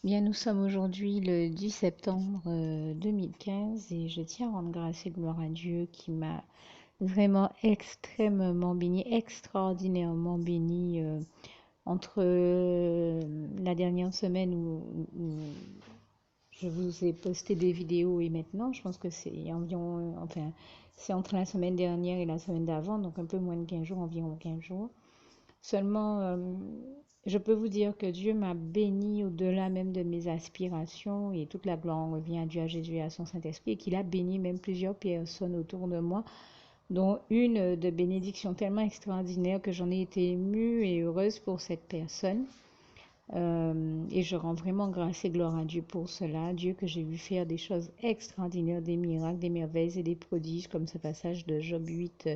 Bien, nous sommes aujourd'hui le 10 septembre 2015 et je tiens à rendre grâce et gloire à Dieu qui m'a vraiment extrêmement béni, extraordinairement béni entre la dernière semaine où je vous ai posté des vidéos et maintenant. Je pense que c'est environ, enfin, c'est entre la semaine dernière et la semaine d'avant, donc un peu moins de 15 jours, environ 15 jours. Seulement, je peux vous dire que Dieu m'a béni au-delà même de mes aspirations et toute la gloire en revient à Dieu, à Jésus et à son Saint-Esprit et qu'il a béni même plusieurs personnes autour de moi, dont une de bénédiction tellement extraordinaire que j'en ai été émue et heureuse pour cette personne. Et je rends vraiment grâce et gloire à Dieu pour cela. Dieu que j'ai vu faire des choses extraordinaires, des miracles, des merveilles et des prodiges, comme ce passage de Job 8,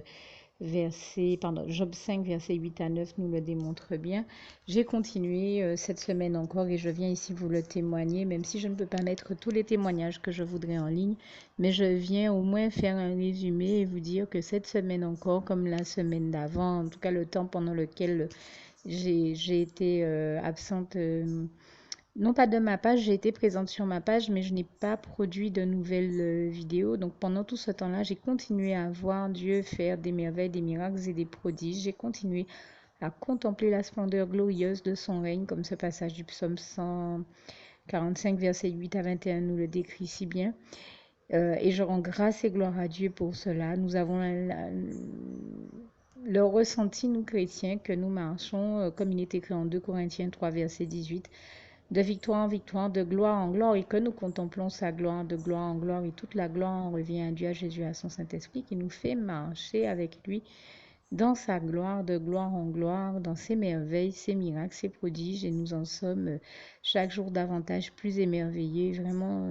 Job 5, versets 8 à 9 nous le démontre bien. J'ai continué cette semaine encore et je viens ici vous le témoigner, même si je ne peux pas mettre tous les témoignages que je voudrais en ligne, mais je viens au moins faire un résumé et vous dire que cette semaine encore, comme la semaine d'avant, en tout cas le temps pendant lequel j'ai été absente, non pas de ma page, j'ai été présente sur ma page, mais je n'ai pas produit de nouvelles vidéos. Donc pendant tout ce temps-là, j'ai continué à voir Dieu faire des merveilles, des miracles et des prodiges. J'ai continué à contempler la splendeur glorieuse de son règne, comme ce passage du psaume 145, verset 8 à 21 nous le décrit si bien. Et je rends grâce et gloire à Dieu pour cela. Nous avons le ressenti, nous chrétiens, que nous marchons, comme il est écrit en 2 Corinthiens 3, verset 18, de victoire en victoire, de gloire en gloire, et que nous contemplons sa gloire, de gloire en gloire, et toute la gloire en revient à Dieu, à Jésus, à son Saint-Esprit, qui nous fait marcher avec lui dans sa gloire, de gloire en gloire, dans ses merveilles, ses miracles, ses prodiges, et nous en sommes chaque jour davantage plus émerveillés. Vraiment,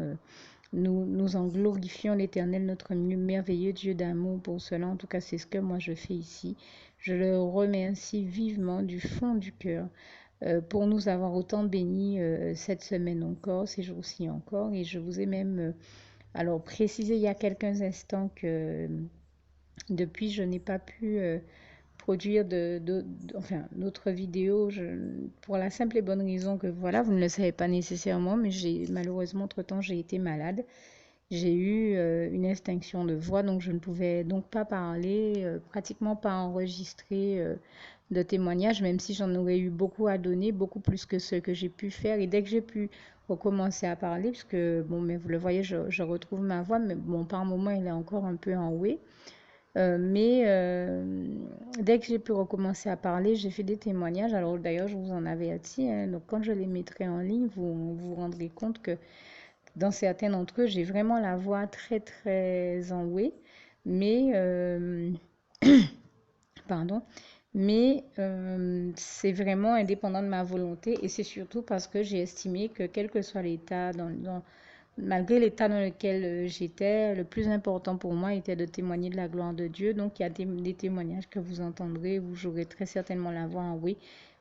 nous en glorifions l'Éternel, notre merveilleux Dieu d'amour pour cela. En tout cas, c'est ce que moi je fais ici. Je le remercie vivement du fond du cœur pour nous avoir autant bénis cette semaine encore, ces jours-ci encore. Et je vous ai même alors précisé il y a quelques instants que depuis, je n'ai pas pu produire enfin, d'autres vidéos pour la simple et bonne raison que voilà, vous ne le savez pas nécessairement, mais malheureusement, entre-temps, j'ai été malade. J'ai eu une extinction de voix, donc je ne pouvais donc pas parler, pratiquement pas enregistrer de témoignages, même si j'en aurais eu beaucoup à donner, beaucoup plus que ce que j'ai pu faire. Et dès que j'ai pu recommencer à parler, puisque, bon, mais vous le voyez, je retrouve ma voix, mais bon, par moment, elle est encore un peu enrouée. Mais dès que j'ai pu recommencer à parler, j'ai fait des témoignages. Alors d'ailleurs, je vous en avertis, hein, donc quand je les mettrai en ligne, vous vous rendrez compte que dans certains d'entre eux, j'ai vraiment la voix très très enrouée, mais pardon, mais c'est vraiment indépendant de ma volonté et c'est surtout parce que j'ai estimé que quel que soit l'état malgré l'état dans lequel j'étais, le plus important pour moi était de témoigner de la gloire de Dieu. Donc, il y a des témoignages que vous entendrez où j'aurai très certainement la voix en oui.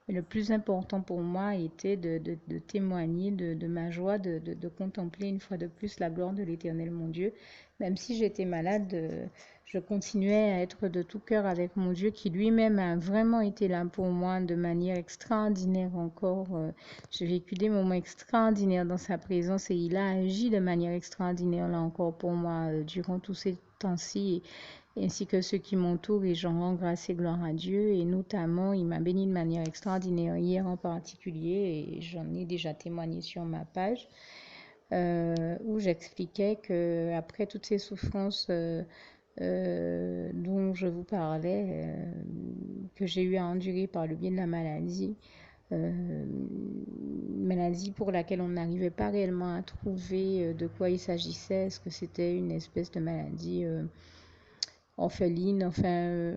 Mais le plus important pour moi était de témoigner de ma joie, de contempler une fois de plus la gloire de l'Éternel, mon Dieu. Même si j'étais malade, je continuais à être de tout cœur avec mon Dieu qui lui-même a vraiment été là pour moi de manière extraordinaire encore. J'ai vécu des moments extraordinaires dans sa présence et il a agi de manière extraordinaire là encore pour moi durant tous ces temps-ci, ainsi que ceux qui m'entourent et j'en rends grâce et gloire à Dieu et notamment il m'a béni de manière extraordinaire hier en particulier et j'en ai déjà témoigné sur ma page où j'expliquais que après toutes ces souffrances dont je vous parlais, que j'ai eu à endurer par le biais de la maladie, maladie pour laquelle on n'arrivait pas réellement à trouver de quoi il s'agissait. Est-ce que c'était une espèce de maladie orpheline? Enfin,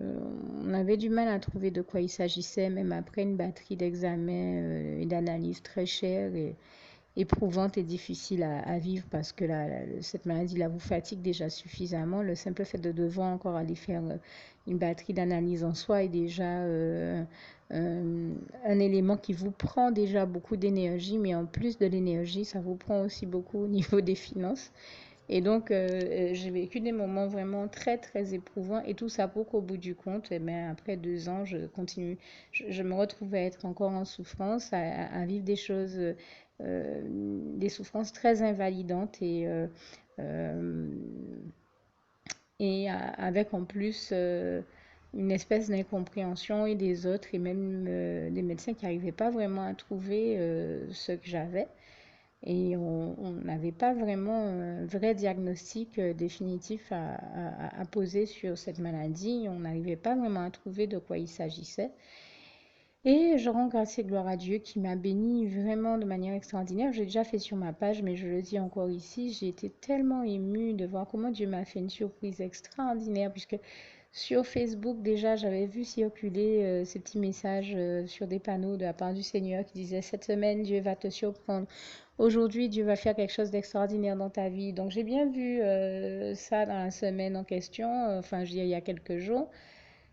on avait du mal à trouver de quoi il s'agissait, même après une batterie d'examens et d'analyses très chères et éprouvante et difficile à vivre parce que cette maladie là vous fatigue déjà suffisamment. Le simple fait de devoir encore aller faire une batterie d'analyse en soi est déjà un élément qui vous prend déjà beaucoup d'énergie, mais en plus de l'énergie, ça vous prend aussi beaucoup au niveau des finances. Et donc, j'ai vécu des moments vraiment très, très éprouvants. Et tout ça pour qu'au bout du compte, eh bien, après 2 ans, je continue. Je me retrouvais à être encore en souffrance, à vivre des choses, des souffrances très invalidantes euh, avec en plus une espèce d'incompréhension et des autres et même des médecins qui n'arrivaient pas vraiment à trouver ce que j'avais. Et on n'avait pas vraiment un vrai diagnostic définitif à poser sur cette maladie. On n'arrivait pas vraiment à trouver de quoi il s'agissait. Et je rends grâce et gloire à Dieu qui m'a béni vraiment de manière extraordinaire. J'ai déjà fait sur ma page, mais je le dis encore ici, j'ai été tellement émue de voir comment Dieu m'a fait une surprise extraordinaire, puisque sur Facebook, déjà, j'avais vu circuler ces petits messages sur des panneaux de la part du Seigneur qui disaient cette semaine, Dieu va te surprendre. Aujourd'hui, Dieu va faire quelque chose d'extraordinaire dans ta vie. Donc, j'ai bien vu ça dans la semaine en question, enfin, je veux dire, il y a quelques jours.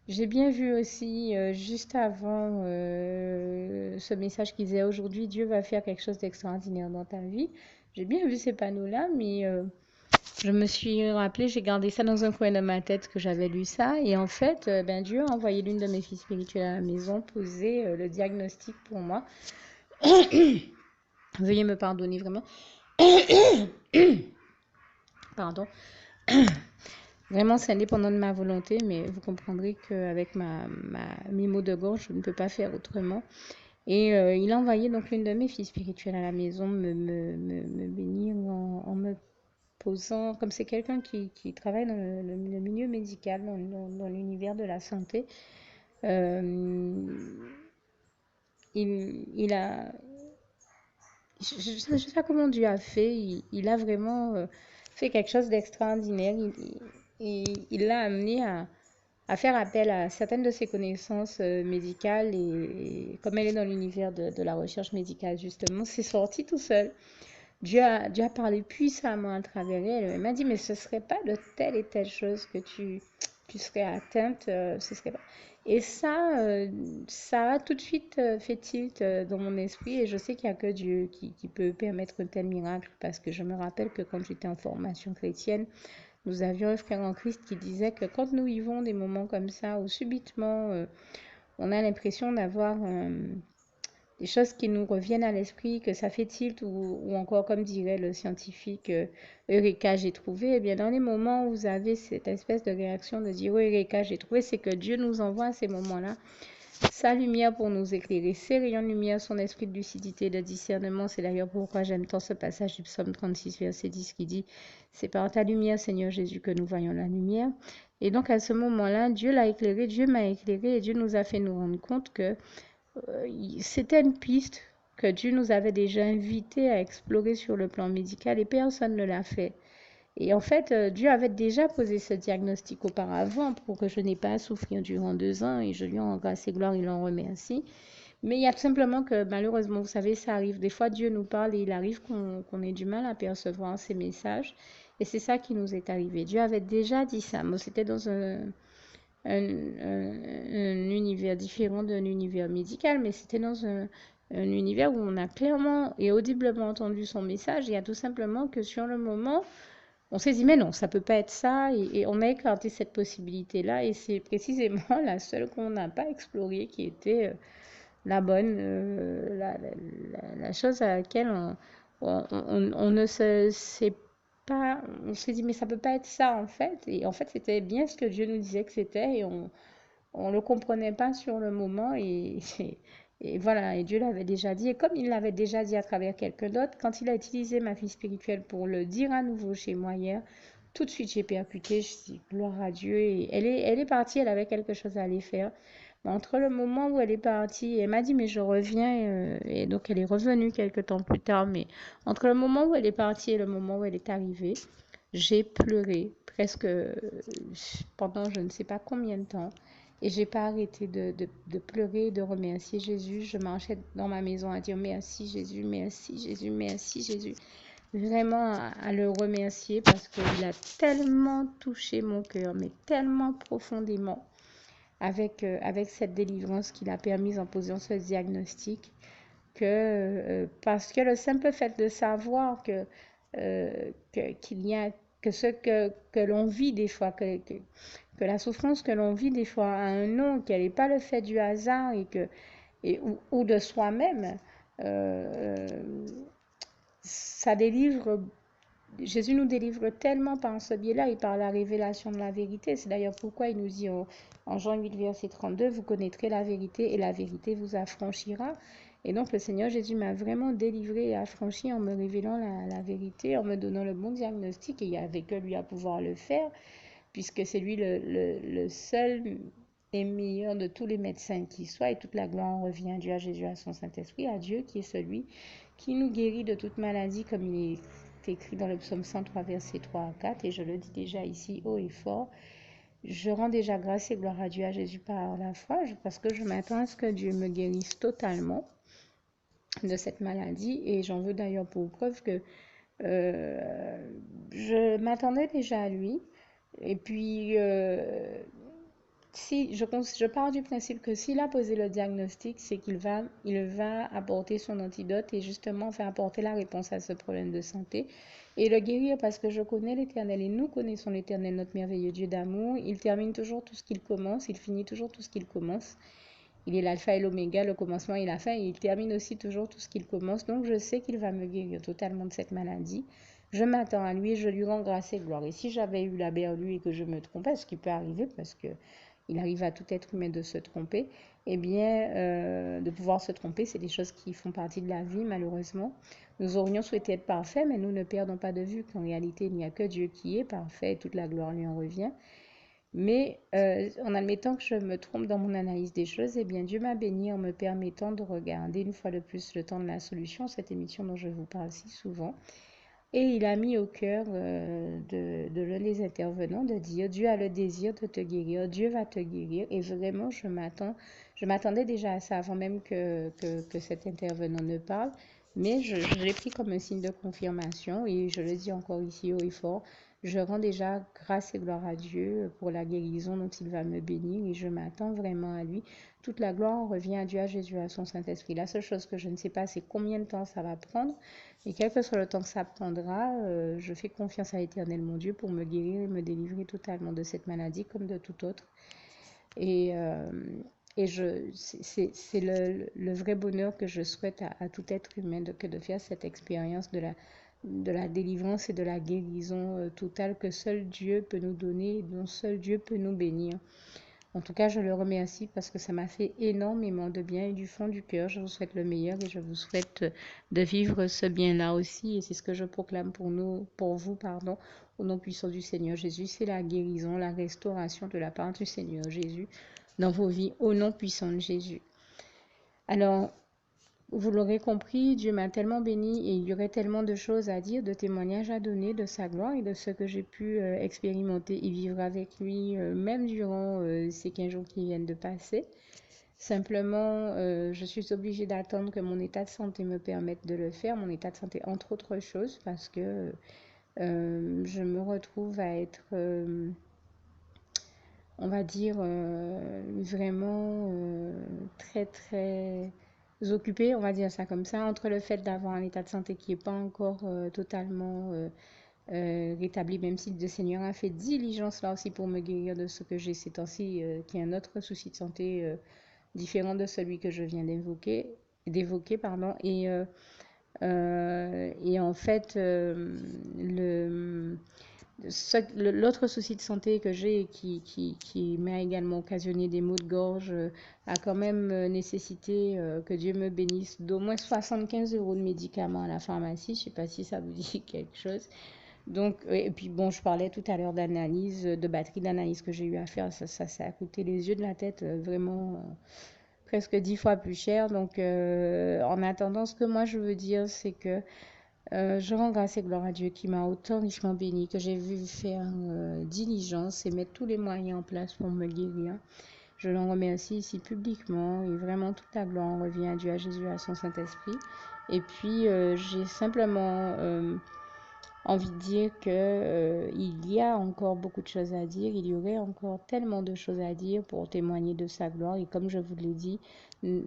J'ai bien vu aussi, juste avant ce message qui disait aujourd'hui, Dieu va faire quelque chose d'extraordinaire dans ta vie. J'ai bien vu ces panneaux-là, mais je me suis rappelé, j'ai gardé ça dans un coin de ma tête que j'avais lu ça. Et en fait, ben, Dieu a envoyé l'une de mes filles spirituelles à la maison poser le diagnostic pour moi. Veuillez me pardonner vraiment. Pardon. Vraiment, c'est indépendant de ma volonté, mais vous comprendrez qu'avec mes mots de gorge, je ne peux pas faire autrement. Et il a envoyé donc l'une de mes filles spirituelles à la maison me bénir en me posant, comme c'est quelqu'un qui travaille dans le milieu médical, dans l'univers de la santé, euh, il a, je ne sais pas comment Dieu a fait, il a vraiment fait quelque chose d'extraordinaire. Il l'a amené à faire appel à certaines de ses connaissances médicales et comme elle est dans l'univers de la recherche médicale justement, c'est sorti tout seul. Dieu a parlé puissamment à travers elle. Elle m'a dit, mais ce serait pas de telle et telle chose que tu serais atteinte, ce serait pas. Et ça a tout de suite fait tilt dans mon esprit et je sais qu'il n'y a que Dieu qui peut permettre un tel miracle parce que je me rappelle que quand j'étais en formation chrétienne, nous avions un frère en Christ qui disait que quand nous vivons des moments comme ça où subitement on a l'impression d'avoir des choses qui nous reviennent à l'esprit, que ça fait tilt, ou encore, comme dirait le scientifique, Eureka, j'ai trouvé, eh bien, dans les moments où vous avez cette espèce de réaction de dire, Eureka, j'ai trouvé, c'est que Dieu nous envoie à ces moments-là sa lumière pour nous éclairer, ses rayons de lumière, son esprit de lucidité, de discernement. C'est d'ailleurs pourquoi j'aime tant ce passage du psaume 36, verset 10 qui dit, c'est par ta lumière, Seigneur Jésus, que nous voyons la lumière. Et donc, à ce moment-là, Dieu l'a éclairé, Dieu m'a éclairé, et Dieu nous a fait nous rendre compte que c'était une piste que Dieu nous avait déjà invité à explorer sur le plan médical et personne ne l'a fait. Et en fait, Dieu avait déjà posé ce diagnostic auparavant pour que je n'ai pas à souffrir durant 2 ans et je lui en grâce et gloire, il en remercie. Mais il y a tout simplement que malheureusement, vous savez, ça arrive. Des fois, Dieu nous parle et il arrive qu'on ait du mal à percevoir ses messages. Et c'est ça qui nous est arrivé. Dieu avait déjà dit ça. Moi, c'était dans un univers différent d'un univers médical, mais c'était dans un univers où on a clairement et audiblement entendu son message. Il y a tout simplement que sur le moment, on s'est dit, mais non, ça peut pas être ça, et on a écarté cette possibilité-là, et c'est précisément la seule qu'on n'a pas explorée qui était la bonne, la chose à laquelle on ne sait pas, on s'est dit, mais ça peut pas être ça en fait, et en fait c'était bien ce que Dieu nous disait que c'était, et on le comprenait pas sur le moment, et voilà, et Dieu l'avait déjà dit, et comme il l'avait déjà dit à travers quelqu'un d'autre, quand il a utilisé ma fille spirituelle pour le dire à nouveau chez moi hier, tout de suite j'ai percuté, je dis gloire à Dieu, et elle est partie, elle avait quelque chose à aller faire. Mais entre le moment où elle est partie, elle m'a dit mais je reviens, et donc elle est revenue quelques temps plus tard, mais entre le moment où elle est partie et le moment où elle est arrivée, j'ai pleuré presque pendant je ne sais pas combien de temps. Et j'ai pas arrêté de pleurer, de remercier Jésus. Je marchais dans ma maison à dire merci Jésus, merci Jésus, merci Jésus. Vraiment à le remercier parce qu'il a tellement touché mon cœur, mais tellement profondément avec cette délivrance qu'il a permise en posant ce diagnostic. Parce que le simple fait de savoir que qu'il y a que ce que l'on vit des fois, que la souffrance que l'on vit des fois a un nom, qu'elle n'est pas le fait du hasard ou de soi-même. Ça délivre Jésus nous délivre tellement par ce biais-là et par la révélation de la vérité. C'est d'ailleurs pourquoi il nous dit en Jean 8, verset 32, vous connaîtrez la vérité et la vérité vous affranchira. Et donc le Seigneur Jésus m'a vraiment délivré et affranchi en me révélant la vérité, en me donnant le bon diagnostic, et il n'y avait que lui à pouvoir le faire, puisque c'est lui le seul et meilleur de tous les médecins qui soit, et toute la gloire revient à Dieu, à Jésus, à son Saint-Esprit, à Dieu qui est celui qui nous guérit de toute maladie, comme il est écrit dans le psaume 103, versets 3 à 4, et je le dis déjà ici haut et fort. Je rends déjà grâce et gloire à Dieu, à Jésus par la foi, parce que je m'attends à ce que Dieu me guérisse totalement de cette maladie, et j'en veux d'ailleurs pour preuve que je m'attendais déjà à lui, et puis si je pars du principe que s'il a posé le diagnostic, c'est il va apporter son antidote et justement faire apporter la réponse à ce problème de santé et le guérir, parce que je connais l'Éternel et nous connaissons l'Éternel, notre merveilleux Dieu d'amour. Il termine toujours tout ce qu'il commence, il finit toujours tout ce qu'il commence. Il est l'alpha et l'oméga, le commencement et la fin, et il termine aussi toujours tout ce qu'il commence. Donc je sais qu'il va me guérir totalement de cette maladie. Je m'attends à lui, je lui rends grâce et gloire. Et si j'avais eu la berlue et que je me trompais, ce qui peut arriver parce que il arrive à tout être humain de se tromper, eh bien, de pouvoir se tromper, c'est des choses qui font partie de la vie, malheureusement. Nous aurions souhaité être parfaits, mais nous ne perdons pas de vue qu'en réalité, il n'y a que Dieu qui est parfait et toute la gloire lui en revient. Mais en admettant que je me trompe dans mon analyse des choses, eh bien Dieu m'a béni en me permettant de regarder une fois de plus le temps de la solution, cette émission dont je vous parle si souvent. Et il a mis au cœur de l'un des intervenants de dire Dieu a le désir de te guérir, Dieu va te guérir. Et vraiment, je m'attendais déjà à ça avant même que cet intervenant ne parle. Mais je l'ai pris comme un signe de confirmation et je le dis encore ici haut et fort. Je rends déjà grâce et gloire à Dieu pour la guérison dont il va me bénir et je m'attends vraiment à lui. Toute la gloire revient à Dieu, à Jésus, à son Saint-Esprit. La seule chose que je ne sais pas, c'est combien de temps ça va prendre. Et quel que soit le temps que ça prendra, je fais confiance à l'Éternel, mon Dieu, pour me guérir et me délivrer totalement de cette maladie comme de toute autre. Et, c'est le vrai bonheur que je souhaite à tout être humain, que de faire cette expérience de la délivrance et de la guérison totale que seul Dieu peut nous donner et dont seul Dieu peut nous bénir. En tout cas, je le remercie parce que ça m'a fait énormément de bien et du fond du cœur, je vous souhaite le meilleur et je vous souhaite de vivre ce bien-là aussi. Et c'est ce que je proclame pour vous, pardon, au nom puissant du Seigneur Jésus. C'est la guérison, la restauration de la part du Seigneur Jésus dans vos vies, au nom puissant de Jésus. Alors, vous l'aurez compris, Dieu m'a tellement béni et il y aurait tellement de choses à dire, de témoignages à donner de sa gloire et de ce que j'ai pu expérimenter et vivre avec lui, même durant ces 15 jours qui viennent de passer. Simplement, je suis obligée d'attendre que mon état de santé me permette de le faire, mon état de santé entre autres choses, parce que je me retrouve à être, on va dire, vraiment très très occupée, on va dire ça comme ça, entre le fait d'avoir un état de santé qui n'est pas encore totalement rétabli, même si le Seigneur a fait diligence là aussi pour me guérir de ce que j'ai ces temps-ci, qui est un autre souci de santé différent de celui que je viens d'évoquer, pardon, et en fait, l'autre souci de santé que j'ai qui m'a également occasionné des maux de gorge a quand même nécessité que Dieu me bénisse d'au moins 75 € de médicaments à la pharmacie. Je ne sais pas si ça vous dit quelque chose. Donc, et puis bon, je parlais tout à l'heure d'analyse, de batterie d'analyse que j'ai eu à faire. Ça a coûté les yeux de la tête, vraiment presque 10 fois plus cher. Donc, en attendant, ce que moi je veux dire, c'est que je rends grâce et gloire à Dieu qui m'a autant richement béni, que j'ai vu faire diligence et mettre tous les moyens en place pour me guérir. Je l'en remercie ici publiquement et vraiment toute la gloire revient à Dieu, à Jésus, à son Saint-Esprit. Et puis, j'ai simplement envie de dire que il y a encore beaucoup de choses à dire, il y aurait encore tellement de choses à dire pour témoigner de sa gloire. Et comme je vous l'ai dit,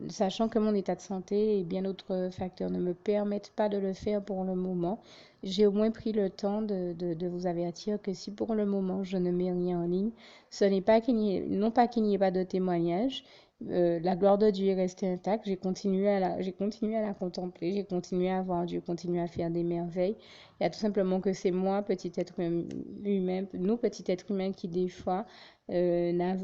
sachant que mon état de santé et bien d'autres facteurs ne me permettent pas de le faire pour le moment, j'ai au moins pris le temps de vous avertir que si pour le moment je ne mets rien en ligne, ce n'est pas qu'il n'y ait, non pas qu'il n'y ait pas de témoignage, la gloire de Dieu est restée intacte. J'ai continué à la contempler, j'ai continué à voir Dieu continuer à faire des merveilles. Il y a tout simplement que c'est moi, petit être humain, nous, petits êtres humains, qui des fois ne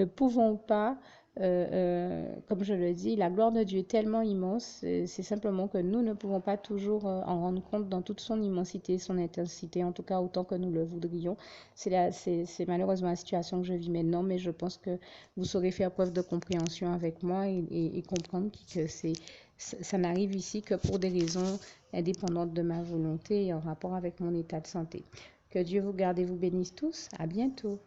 pouvons pas, comme je le dis, la gloire de Dieu est tellement immense, c'est simplement que nous ne pouvons pas toujours en rendre compte dans toute son immensité, son intensité, en tout cas autant que nous le voudrions. C'est malheureusement la situation que je vis maintenant, mais je pense que vous saurez faire preuve de compréhension avec moi et comprendre que ça n'arrive ici que pour des raisons indépendantes de ma volonté et en rapport avec mon état de santé. Que Dieu vous garde et vous bénisse tous. À bientôt.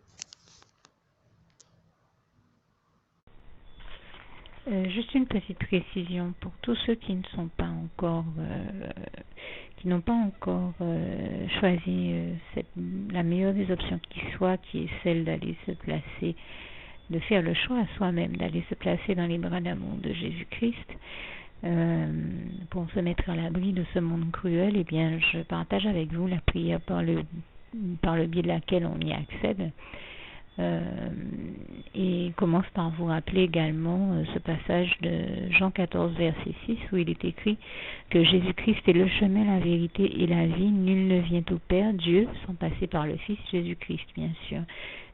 Juste une petite précision pour tous ceux qui ne sont pas encore, qui n'ont pas encore choisi la meilleure des options qui soit, qui est celle d'aller se placer, de faire le choix à soi-même, d'aller se placer dans les bras d'amour de Jésus-Christ, pour se mettre à l'abri de ce monde cruel. Eh bien, je partage avec vous la prière par le biais de laquelle on y accède. Et commence par vous rappeler également ce passage de Jean 14, verset 6, où il est écrit que Jésus-Christ est le chemin, la vérité et la vie. Nul ne vient au Père, Dieu, sans passer par le Fils Jésus-Christ, bien sûr.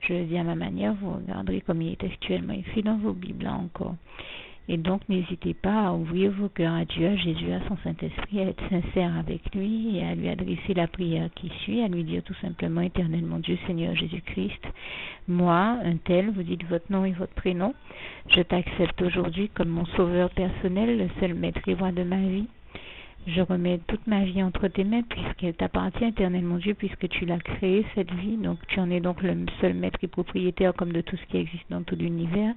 Je le dis à ma manière, vous regarderez comme il est actuellement écrit dans vos Bibles, là encore. Et donc, n'hésitez pas à ouvrir vos cœurs à Dieu, à Jésus, à son Saint-Esprit, à être sincère avec lui et à lui adresser la prière qui suit, à lui dire tout simplement: Éternel mon Dieu, Seigneur Jésus-Christ, moi, un tel, vous dites votre nom et votre prénom, je t'accepte aujourd'hui comme mon sauveur personnel, le seul maître et roi de ma vie. Je remets toute ma vie entre tes mains puisqu'elle t'appartient, éternel mon Dieu, puisque tu l'as créée, cette vie. Donc tu en es donc le seul maître et propriétaire comme de tout ce qui existe dans tout l'univers.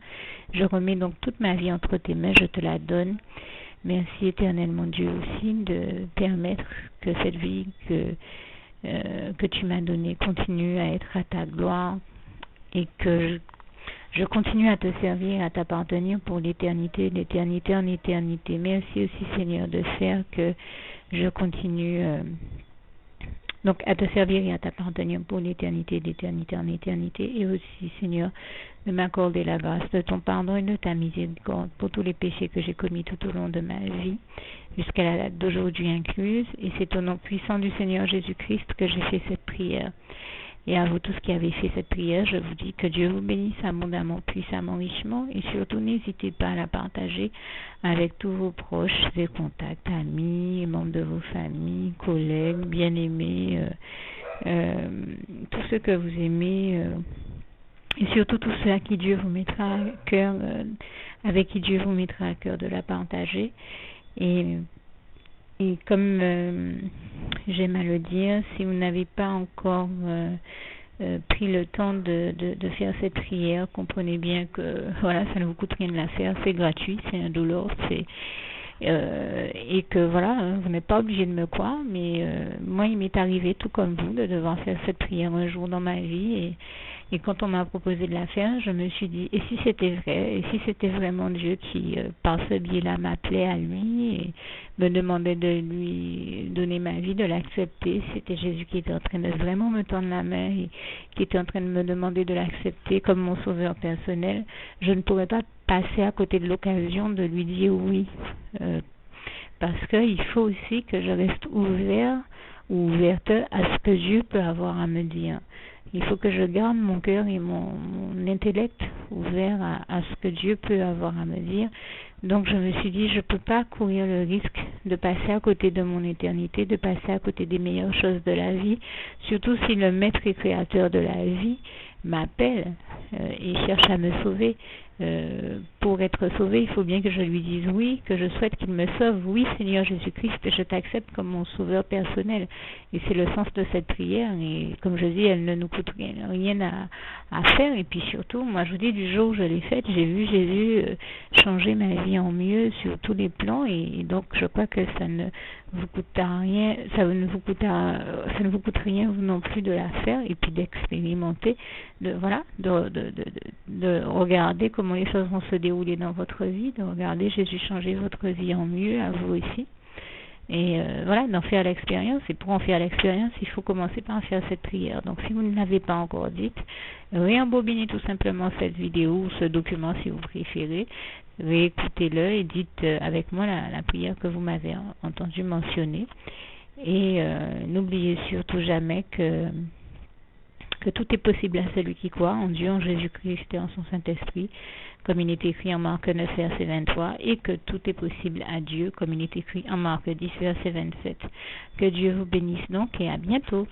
Je remets donc toute ma vie entre tes mains, je te la donne. Merci éternel mon Dieu aussi de permettre que cette vie que tu m'as donnée continue à être à ta gloire et que je continue à te servir, à t'appartenir pour l'éternité, d'éternité en éternité. Merci aussi, Seigneur, de faire que je continue donc à te servir et à t'appartenir pour l'éternité, d'éternité en éternité. Et aussi, Seigneur, de m'accorder la grâce de ton pardon et de ta miséricorde pour tous les péchés que j'ai commis tout au long de ma vie, jusqu'à la date d'aujourd'hui incluse. Et c'est au nom puissant du Seigneur Jésus-Christ que j'ai fait cette prière. Et à vous tous qui avez fait cette prière, je vous dis que Dieu vous bénisse abondamment, puissamment, richement. Et surtout, n'hésitez pas à la partager avec tous vos proches et contacts, amis, membres de vos familles, collègues, bien-aimés, tous ceux que vous aimez. Et surtout tous ceux à qui Dieu vous mettra à cœur, avec qui Dieu vous mettra à cœur de la partager. Et comme j'aime à le dire, si vous n'avez pas encore pris le temps de faire cette prière, comprenez bien que voilà, ça ne vous coûte rien de la faire, c'est gratuit, c'est indolore, et que voilà, vous n'êtes pas obligé de me croire, mais moi il m'est arrivé tout comme vous de devoir faire cette prière un jour dans ma vie, et quand on m'a proposé de la faire, je me suis dit, et si c'était vrai, et si c'était vraiment Dieu qui, par ce biais-là, m'appelait à lui et me demandait de lui donner ma vie, de l'accepter, c'était Jésus qui était en train de vraiment me tendre la main et qui était en train de me demander de l'accepter comme mon sauveur personnel, je ne pourrais pas passer à côté de l'occasion de lui dire oui, parce qu'il faut aussi que je reste ouvert ou ouverte à ce que Dieu peut avoir à me dire. Il faut que je garde mon cœur et mon intellect ouvert à ce que Dieu peut avoir à me dire. Donc je me suis dit, je ne peux pas courir le risque de passer à côté de mon éternité, de passer à côté des meilleures choses de la vie, surtout si le maître et créateur de la vie m'appelle et cherche à me sauver. pour être sauvé, il faut bien que je lui dise oui, que je souhaite qu'il me sauve. Oui, Seigneur Jésus-Christ, je t'accepte comme mon sauveur personnel. Et c'est le sens de cette prière. Et comme je dis, elle ne nous coûte rien à faire. Et puis surtout, moi je vous dis, du jour où je l'ai faite, j'ai vu Jésus changer ma vie en mieux sur tous les plans. Et donc je crois que ça ne vous coûte rien, ça ne vous coûte rien vous non plus de la faire et puis d'expérimenter, de regarder comment les choses vont se dérouler dans votre vie, de regarder Jésus changer votre vie en mieux, à vous aussi. Et d'en faire l'expérience. Et pour en faire l'expérience, il faut commencer par faire cette prière. Donc si vous ne l'avez pas encore dite, réembobinez tout simplement cette vidéo ou ce document si vous préférez, réécoutez-le et dites avec moi la prière que vous m'avez entendu mentionner. Et n'oubliez surtout jamais que tout est possible à celui qui croit en Dieu, en Jésus-Christ et en son Saint-Esprit, comme il est écrit en Marc 9, verset 23, et que tout est possible à Dieu, comme il est écrit en Marc 10, verset 27. Que Dieu vous bénisse donc et à bientôt.